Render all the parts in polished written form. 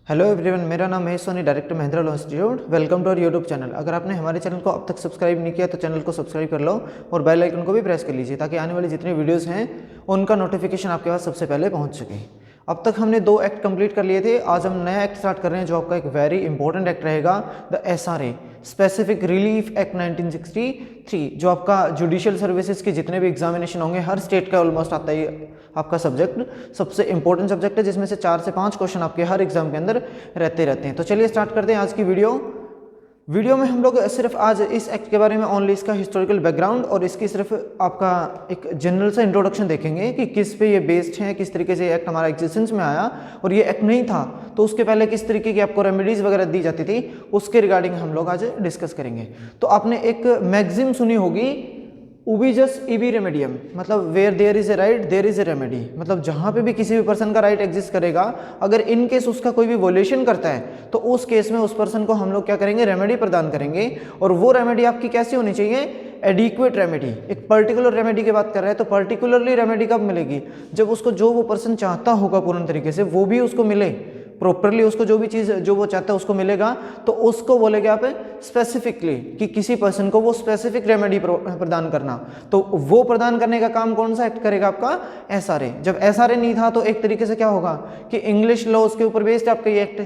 Hello everyone, मेरा नाम Mahesh Soni, director Mahindra law institute. Welcome to our YouTube channel. अगर आपने हमारे चैनल को अब तक सब्सक्राइब नहीं किया तो चैनल को सब्सक्राइब कर लो और बेल आइकन को भी प्रेस कर लीजिए ताकि आने वाली जितनी वीडियोस हैं उनका नोटिफिकेशन आपके पास सबसे पहले पहुंच सके। अब तक हमने 2 एक्ट कंप्लीट कर लिए थे। आज हम नया एक्ट स्टार्ट कर रहे हैं जो आपका एक वेरी इंपॉर्टेंट एक्ट रहेगा, the SRA, specific relief act 1963, जो आपका जुडिशियल सर्विसेज के जितने भी एग्जामिनेशन होंगे, हर स्टेट का ऑलमोस्ट आता है आपका सब्जेक्ट, सबसे इंपॉर्टेंट सब्जेक्ट है जिसमें से 4 से 5 क्वेश्चन आपके हर एग्जाम के अंदर रहते हैं। तो चलिए स्टार्ट करते हैं आज की वीडियो में हम लोग सिर्फ आज इस एक्ट के बारे में ओनली इसका हिस्टोरिकल बैकग्राउंड और इसकी सिर्फ आपका एक जनरल सा इंट्रोडक्शन देखेंगे कि किस पे ये बेस्ड है, किस तरीके से ये एक्ट हमारा एग्जिस्टेंस में आया, और ये एक्ट नहीं था तो उसके पहले किस तरीके की आपको रेमेडीज वगैरह दी जाती थी, उसके रिगार्डिंग हम लोग आज डिस्कस करेंगे। तो आपने एक मैगजीम सुनी होगी, उबी जस्ट इबी रेमेडियम, मतलब where there is a right there is a remedy, मतलब जहां पे भी किसी भी पर्सन का राइट एग्जिस्ट करेगा, अगर इन केस उसका कोई भी वोलेशन करता है तो उस केस में उस पर्सन को हम लोग क्या करेंगे, रेमेडी प्रदान करेंगे। और वो रेमेडी आपकी कैसी होनी चाहिए, एडिक्वेट रेमेडी। एक पर्टिकुलर रेमेडी की बात कर रहे हैं तो पर्टिकुलरली रेमेडी कब मिलेगी, जब उसको जो वो पर्सन चाहता होगा पूर्ण तरीके से वो भी उसको मिले प्रॉपरली, उसको जो भी चीज़ जो वो चाहता है उसको मिलेगा, तो उसको बोलेगा आप स्पेसिफिकली कि किसी पर्सन को वो स्पेसिफिक रेमेडी प्रदान करना। तो वो प्रदान करने का काम कौन सा एक्ट करेगा, आपका एसआरए। जब एसआरए नहीं था तो एक तरीके से क्या होगा कि इंग्लिश लॉज के ऊपर बेस्ड आपका ये एक्ट,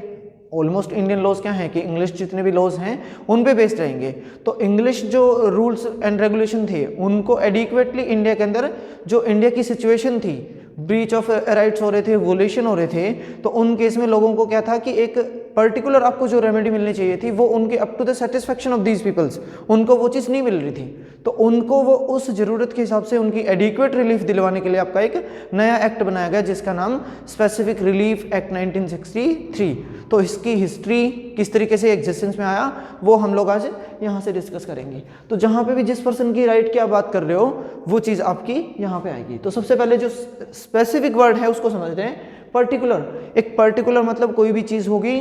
ऑलमोस्ट इंडियन लॉज क्या है कि इंग्लिश जितने भी लॉज हैं उन पे बेस्ड रहेंगे। तो इंग्लिश जो रूल्स एंड रेगुलेशन थे उनको एडिक्वेटली इंडिया के अंदर, जो इंडिया की सिचुएशन थी, ब्रीच ऑफ राइट्स हो रहे थे, वोलेशन हो रहे थे, तो उन केस में लोगों को क्या था कि एक पर्टिकुलर आपको जो रेमेडी मिलनी चाहिए थी वो उनके up to the satisfaction of these peoples, उनको वो चीज़ नहीं मिल रही थी। तो उनको वो उस ज़रूरत के हिसाब से उनकी एडिक्वेट रिलीफ दिलवाने के लिए आपका एक नया एक्ट बनाया गया जिसका नाम स्पेसिफिक रिलीफ एक्ट 1963। तो इसकी हिस्ट्री किस तरीके से एग्जिस्टेंस में आया वो हम लोग आज यहाँ से डिस्कस करेंगे। तो जहाँ पे भी जिस पर्सन की राइट की आप बात कर रहे हो वो चीज़ आपकी यहाँ पे आएगी। तो सबसे पहले जो स्पेसिफिक वर्ड है उसको समझते हैं। पर्टिकुलर, एक पर्टिकुलर मतलब कोई भी चीज़ होगी,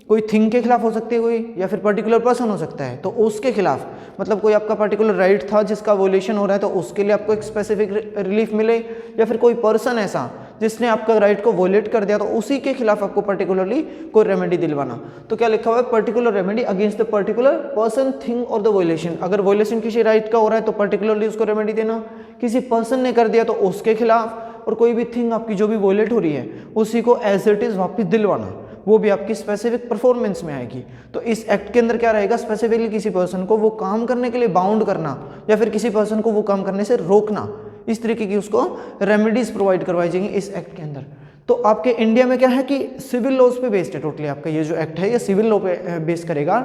कोई थिंग के खिलाफ हो सकती है कोई, या फिर पर्टिकुलर पर्सन हो सकता है, तो उसके खिलाफ मतलब कोई आपका पर्टिकुलर राइट था जिसका वोलेशन हो रहा है तो उसके लिए आपको एक स्पेसिफिक रिलीफ मिले, या फिर कोई पर्सन ऐसा जिसने आपका राइट को वोलेट कर दिया तो उसी के खिलाफ आपको पर्टिकुलरली कोई रेमेडी दिलवाना। तो क्या लिखा हुआ है, particular remedy against the particular person, thing और द वोलेशन। अगर वोलेशन किसी राइट का हो रहा है तो पर्टिकुलरली उसको रेमेडी देना, किसी पर्सन ने कर दिया तो उसके खिलाफ, और कोई भी थिंग आपकी जो भी वोलेट हो रही है उसी को एज इट इज वापस दिलवाना, वो भी आपकी स्पेसिफिक परफॉर्मेंस में आएगी। तो इस एक्ट के अंदर क्या रहेगा, स्पेसिफिकली किसी पर्सन को वो काम करने के लिए बाउंड करना या फिर किसी पर्सन को वो काम करने से रोकना, इस तरीके की उसको रेमेडीज प्रोवाइड करवाई जाएंगी इस एक्ट के अंदर। तो आपके इंडिया में क्या है कि सिविल लॉज पे बेस्ड है टोटली, आपका ये जो एक्ट है ये सिविल लॉ पे बेस करेगा।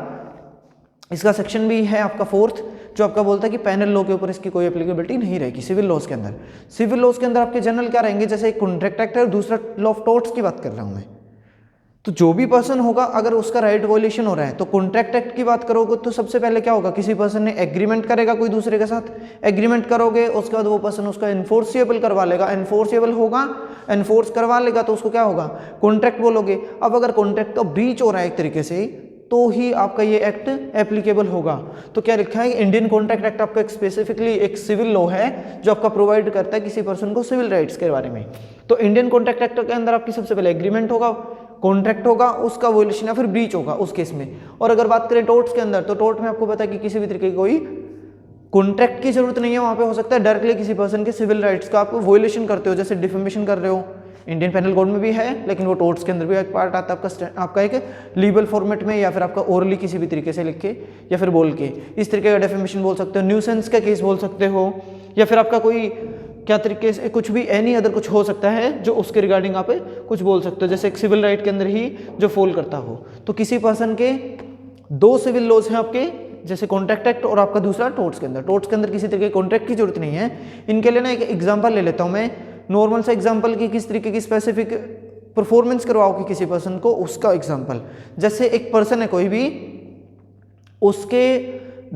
इसका सेक्शन भी है आपका 4th जो आपका बोलता है कि पैनल लॉ के ऊपर इसकी कोई एप्लीकेबिलिटी नहीं रहेगी सिविल लॉज के अंदर। सिविल लॉज के अंदर आपके जनरल क्या रहेंगे, जैसे एक कॉन्ट्रैक्ट एक्ट है और दूसरा लॉ ऑफ टॉर्ट्स की बात कर रहा हूं मैं। तो जो भी पर्सन होगा अगर उसका राइट वोलेशन हो रहा है तो कॉन्ट्रैक्ट एक्ट की बात करोगे तो सबसे पहले क्या होगा, किसी पर्सन ने एग्रीमेंट करेगा कोई दूसरे के साथ, एग्रीमेंट करोगे उसके बाद वो पर्सन उसका इन्फोर्सिएबल करवा लेगा, इन्फोर्सिएबल होगा, इन्फोर्स करवा लेगा तो उसको क्या होगा, कॉन्ट्रैक्ट बोलोगे। अब अगर कॉन्ट्रैक्ट का ब्रीच हो रहा है एक तरीके से तो ही आपका ये एक्ट एप्लीकेबल होगा। तो क्या लिखा है, इंडियन कॉन्ट्रैक्ट एक्ट आपका एक स्पेसिफिकली एक सिविल लॉ है जो आपका प्रोवाइड करता है किसी पर्सन को सिविल राइट्स के बारे में। तो इंडियन कॉन्ट्रैक्ट एक्ट के अंदर आपकी सबसे पहले एग्रीमेंट होगा, कॉन्ट्रैक्ट होगा, उसका वोलेशन या फिर ब्रीच होगा उस केस में। और अगर बात करें टोर्ट्स के अंदर तो टोर्ट में आपको पता है कि किसी भी तरीके की कोई कॉन्ट्रैक्ट की जरूरत नहीं है, वहां पे हो सकता है डायरेक्टली किसी पर्सन के सिविल राइट्स का आप वोलेशन करते हो, जैसे डिफेमेशन कर रहे हो, इंडियन पेनल कोड में भी है लेकिन वो टोर्ट्स के अंदर भी एक पार्ट आता है आपका एक लीगल फॉर्मेट में, या फिर आपका ओरली किसी भी तरीके से लिख के या फिर बोल के, इस तरीके का डेफेमेशन बोल सकते हो, न्यूसेंस का केस बोल सकते हो, या फिर आपका कोई क्या तरीके से कुछ भी एनी अदर कुछ हो सकता है जो उसके रिगार्डिंग आप कुछ बोल सकते हो, जैसे एक सिविल राइट के अंदर ही जो फॉल करता हो। तो किसी पर्सन के 2 सिविल लॉज हैं आपके, जैसे कॉन्ट्रैक्ट एक्ट और आपका दूसरा टोर्ट्स के अंदर। टोर्ट्स के अंदर किसी तरीके के कॉन्ट्रैक्ट की जरूरत नहीं है। इनके लिए ना एक एग्जांपल ले लेता हूं मैं, नॉर्मल सा एग्जांपल की किस तरीके की स्पेसिफिक परफॉर्मेंस करवाओगे किसी पर्सन को, उसका एग्जांपल। जैसे एक पर्सन है कोई भी, उसके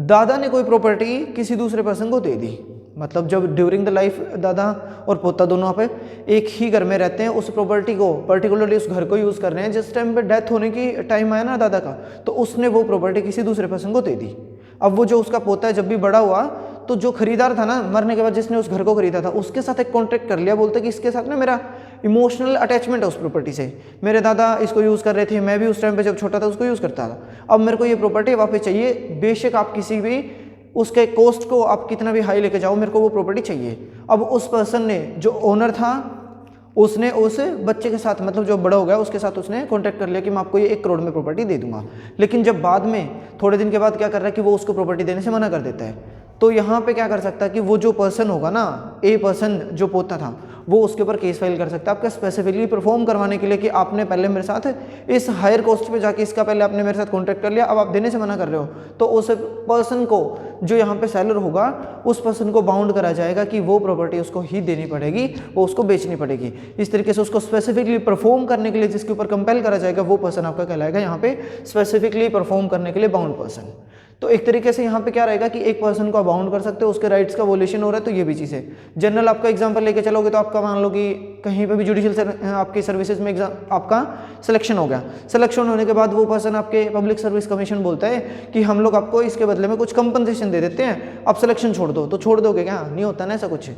दादा ने कोई प्रॉपर्टी किसी दूसरे पर्सन को दे दी, मतलब जब ड्यूरिंग द लाइफ दादा और पोता दोनों आप एक ही घर में रहते हैं, उस प्रॉपर्टी को पर्टिकुलरली उस घर को यूज़ कर रहे हैं, जिस टाइम पे डेथ होने की टाइम आया ना दादा का, तो उसने वो प्रॉपर्टी किसी दूसरे पर्सन को दे दी। अब वो जो उसका पोता है जब भी बड़ा हुआ तो जो खरीदार था ना, मरने के बाद जिसने उस घर को खरीदा था, उसके साथ एक कॉन्ट्रैक्ट कर लिया, बोलते कि इसके साथ ना मेरा इमोशनल अटैचमेंट है उस प्रॉपर्टी से। मेरे दादा इसको यूज़ कर रहे थे, मैं भी उस टाइम पे जब छोटा था उसको यूज़ करता था, अब मेरे को ये प्रॉपर्टी वापस चाहिए। बेशक आप किसी भी उसके कॉस्ट को आप कितना भी हाई लेके जाओ, मेरे को वो प्रॉपर्टी चाहिए। अब उस पर्सन ने, जो ओनर था, उसने उस बच्चे के साथ, मतलब जो बड़ा हो गया उसके साथ उसने कॉन्टैक्ट कर लिया कि मैं आपको ये 1 करोड़ में प्रॉपर्टी दे दूंगा। लेकिन जब बाद में थोड़े दिन के बाद क्या कर रहा है कि वो उसको प्रॉपर्टी देने से मना कर देता है, तो यहाँ पे क्या कर सकता है कि वो जो पर्सन होगा ना, ए पर्सन जो पोता था, वो उसके ऊपर केस फाइल कर सकता है आपका स्पेसिफिकली परफॉर्म करवाने के लिए कि आपने पहले मेरे साथ इस हायर कॉस्ट पे जाके इसका पहले आपने मेरे साथ कॉन्टैक्ट कर लिया, अब आप देने से मना कर रहे हो। तो उस पर्सन को, जो यहाँ पे सेलर होगा, उस पर्सन को बाउंड करा जाएगा कि वो प्रॉपर्टी उसको ही देनी पड़ेगी, वो उसको बेचनी पड़ेगी। इस तरीके से उसको स्पेसिफिकली परफॉर्म करने के लिए जिसके ऊपर कंपेल करा जाएगा, वो पर्सन आपका कहलाएगा यहाँ पे स्पेसिफिकली परफॉर्म करने के लिए बाउंड पर्सन। तो एक तरीके से यहाँ पे क्या रहेगा कि एक पर्सन को बाउंड कर सकते हो, उसके राइट्स का वोलेशन हो रहा है, तो ये भी चीज़ है। जनरल आपका एग्जांपल लेके चलोगे तो आपका मान लो कि कहीं पे भी जुडिशियल आपकी सर्विसेज में आपका सिलेक्शन हो गया, सिलेक्शन होने के बाद वो पर्सन आपके पब्लिक सर्विस कमीशन बोलता है कि हम लोग आपको इसके बदले में कुछ कंपनसेशन दे देते हैं, आप सिलेक्शन छोड़ दो, तो छोड़ दोगे क्या? नहीं होता ना ऐसा कुछ।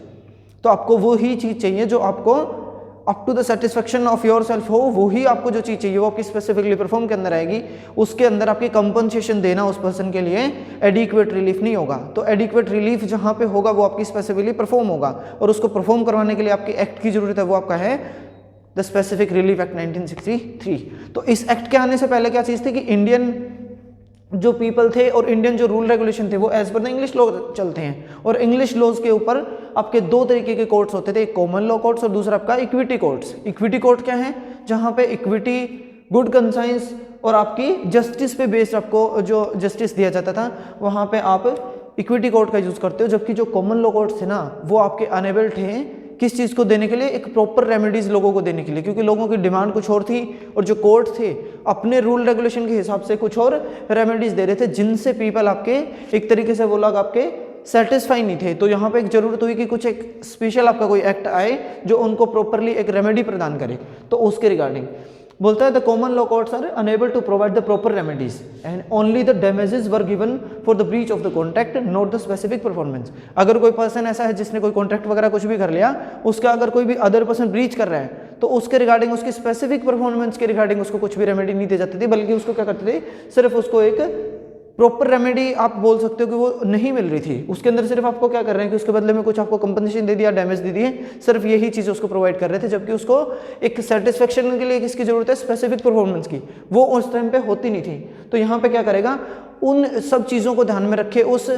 तो आपको वो ही चीज़ चाहिए जो आपको up to the satisfaction of yourself हो, वही आपको जो चीज़ चाहिए वो आपकी स्पेसिफिकली परफॉर्म के अंदर आएगी। उसके अंदर आपकी कंपनसेशन देना उस पर्सन के लिए एडिक्वेट रिलीफ नहीं होगा। तो एडिक्वेट रिलीफ जहाँ पे होगा वो आपकी स्पेसिफिकली परफॉर्म होगा, और उसको परफॉर्म करवाने के लिए आपकी एक्ट की जरूरत है, वो आपका है द स्पेसिफिक रिलीफ एक्ट 1963। तो इस एक्ट के आने से पहले क्या चीज़ थी कि इंडियन जो पीपल थे और इंडियन जो रूल रेगुलेशन थे वो as per the English law चलते हैं, और इंग्लिश लॉज के ऊपर आपके 2 तरीके के कोर्ट्स होते थे, एक कॉमन लॉ कोर्ट्स और दूसरा आपका इक्विटी कोर्ट्स। इक्विटी कोर्ट क्या है? जहां पे इक्विटी, गुड कंसाइंस और आपकी जस्टिस पे बेस्ड आपको जो जस्टिस दिया जाता था, वहां पे आप इक्विटी कोर्ट का यूज करते हो। जबकि जो कॉमन लॉ कोर्ट्स थे ना, वो आपके अनेबल थे किस चीज़ को देने के लिए? एक प्रॉपर रेमेडीज लोगों को देने के लिए, क्योंकि लोगों की डिमांड कुछ और थी और जो कोर्ट थे अपने रूल रेगुलेशन के हिसाब से कुछ और रेमेडीज दे रहे थे, जिनसे पीपल आपके एक तरीके से वो लोग आपके सेटिस्फाई नहीं थे। तो यहाँ पे एक जरूरत हुई कि कुछ एक स्पेशल आपका कोई एक्ट आए जो उनको प्रॉपरली एक रेमेडी प्रदान करे। तो उसके रिगार्डिंग बोलता है the common law courts are unable to provide the proper remedies and only the damages were given for the breach of the contract, not the specific performance. अगर कोई पर्सन ऐसा है जिसने कोई कॉन्ट्रैक्ट वगैरह कुछ भी कर लिया, उसका अगर कोई भी अदर पर्सन ब्रीच कर रहा है, तो उसके रिगार्डिंग, उसकी स्पेसिफिक परफॉर्मेंस के रिगार्डिंग उसको कुछ भी रेमेडी नहीं दी जाती थी, बल्कि उसको क्या करते थे, सिर्फ उसको एक प्रॉपर रेमेडी आप बोल सकते हो कि वो नहीं मिल रही थी। उसके अंदर सिर्फ आपको क्या कर रहे हैं कि उसके बदले में कुछ आपको कंपनसेशन दे दिया, डैमेज दे दिए, सिर्फ यही चीज़ उसको प्रोवाइड कर रहे थे। जबकि उसको एक सेटिस्फेक्शन के लिए किसकी जरूरत है? स्पेसिफिक परफॉर्मेंस की, वो उस टाइम पे होती नहीं थी। तो यहाँ पे क्या करेगा, उन सब चीज़ों को ध्यान में रखे, उस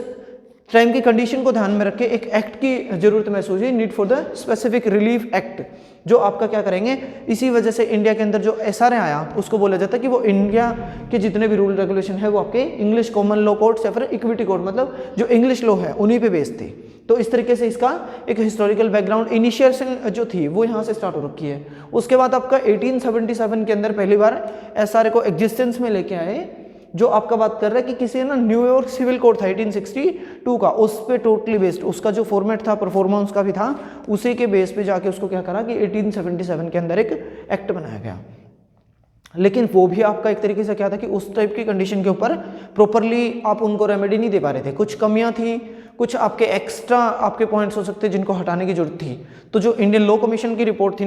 टाइम की कंडीशन को ध्यान में रखे एक एक्ट की जरूरत महसूस हुई, need for the specific relief act, जो आपका क्या करेंगे। इसी वजह से इंडिया के अंदर जो SRA आया, उसको बोला जाता है कि वो इंडिया के जितने भी रूल रेगुलेशन है वो आपके इंग्लिश कॉमन लॉ कोर्ट्स या फिर इक्विटी कोर्ट, मतलब जो इंग्लिश लॉ है उन्हीं पे बेस्ड थी। तो इस तरीके से इसका एक हिस्टोरिकल बैकग्राउंड इनिशिएशन जो थी वो यहाँ से स्टार्ट हो रखी है। उसके बाद आपका 1877 के अंदर पहली बार SRA को एग्जिस्टेंस में लेके आए, जो आपका बात कर रहा है कि किसी ना न्यूयॉर्क सिविल कोड था 1862 का, उस पे टोटली बेस्ड, उसका जो फॉर्मेट था परफॉर्मेंस का भी था, उसी के बेस पे जाके उसको क्या करा कि 1877 के अंदर एक एक्ट बनाया गया। लेकिन वो भी आपका एक तरीके से क्या था कि उस टाइप की कंडीशन के ऊपर प्रॉपरली आप उनको रेमेडी नहीं दे पा रहे थे, कुछ कमियां थी, कुछ आपके एक्स्ट्रा आपके पॉइंट्स हो सकते जिनको हटाने की जरूरत थी। तो जो इंडियन लॉ कमीशन की रिपोर्ट थी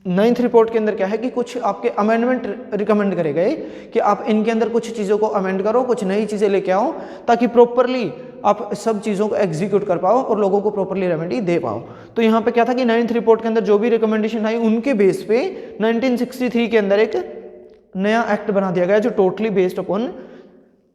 9th रिपोर्ट के अंदर क्या है कि कुछ आपके अमेंडमेंट रिकमेंड करे गए कि आप इनके अंदर कुछ चीज़ों को अमेंड करो, कुछ नई चीज़ें लेके आओ, ताकि प्रॉपरली आप सब चीज़ों को एग्जीक्यूट कर पाओ और लोगों को प्रॉपरली रेमेडी दे पाओ। तो यहाँ पे क्या था कि 9th रिपोर्ट के अंदर जो भी रिकमेंडेशन आई, उनके बेस पे 1963 के अंदर एक नया एक्ट बना दिया गया जो totally based upon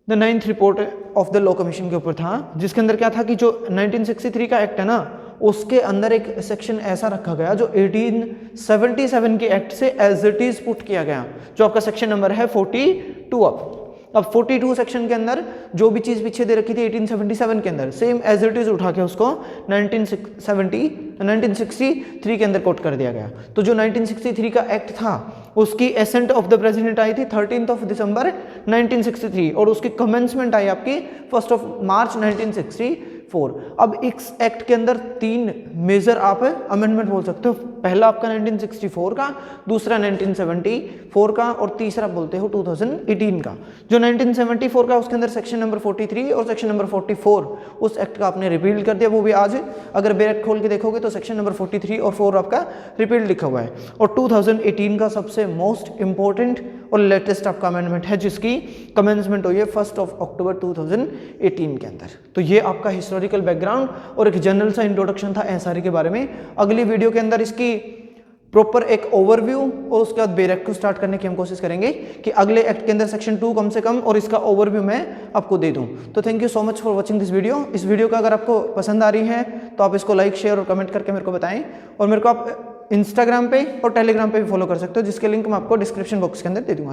the 9th report of the law commission के ऊपर था, जिसके अंदर क्या था कि जो 1963 का एक्ट है ना, उसके अंदर एक सेक्शन ऐसा रखा गया जो 1877 के एक्ट से एज इट इज पुट किया गया, जो आपका सेक्शन नंबर है 42 अब 42 सेक्शन के अंदर जो भी चीज़ पीछे दे रखी थी 1877 के अंदर, सेम एज इट इज उठा के उसको 1963 के अंदर कोट कर दिया गया। तो जो 1963 का एक्ट था उसकी ascent of the president I थी 13 दिसंबर 1963 और उसकी कमेंसमेंट आई आपकी 1 मार्च 1964। अब इस एक्ट के अंदर 3 मेजर आप अमेंडमेंट बोल सकते हो पहला आपका 1964 का, दूसरा 1974 का और तीसरा बोलते हो 2018 का। जो 1974 का उसके अंदर सेक्शन नंबर 43 और सेक्शन नंबर 44 उस एक्ट का आपने रिपील कर दिया, वो भी आज अगर बैरक खोल के देखोगे तो सेक्शन नंबर 43 और 4 आपका रिपील लिखा हुआ है। और 2018 का सबसे मोस्ट इंपॉर्टेंट और लेटेस्ट आपका अमेंडमेंट है जिसकी कमेंसमेंट हुई है 1 अक्टूबर 2018 के अंदर। तो ये आपका हिस्टोरिकल बैकग्राउंड और एक जनरल सा इंट्रोडक्शन था एसआरई के बारे में। अगली वीडियो के अंदर इसकी प्रॉपर एक ओवरव्यू और उसके बाद बैरक को स्टार्ट करने की हम कोशिश करेंगे कि अगले एक्ट के अंदर सेक्शन 2 कम से कम और इसका ओवरव्यू मैं आपको दे दूं। तो thank you so much for watching this video. इस वीडियो का अगर आपको पसंद आ रही है तो आप इसको लाइक, शेयर और कमेंट करके मेरे को बताएं, और मेरे को आप इंस्टाग्राम पे और टेलीग्राम पे भी फॉलो कर सकते हो, जिसके लिंक मैं आपको डिस्क्रिप्शन बॉक्स के अंदर दे दूंगा।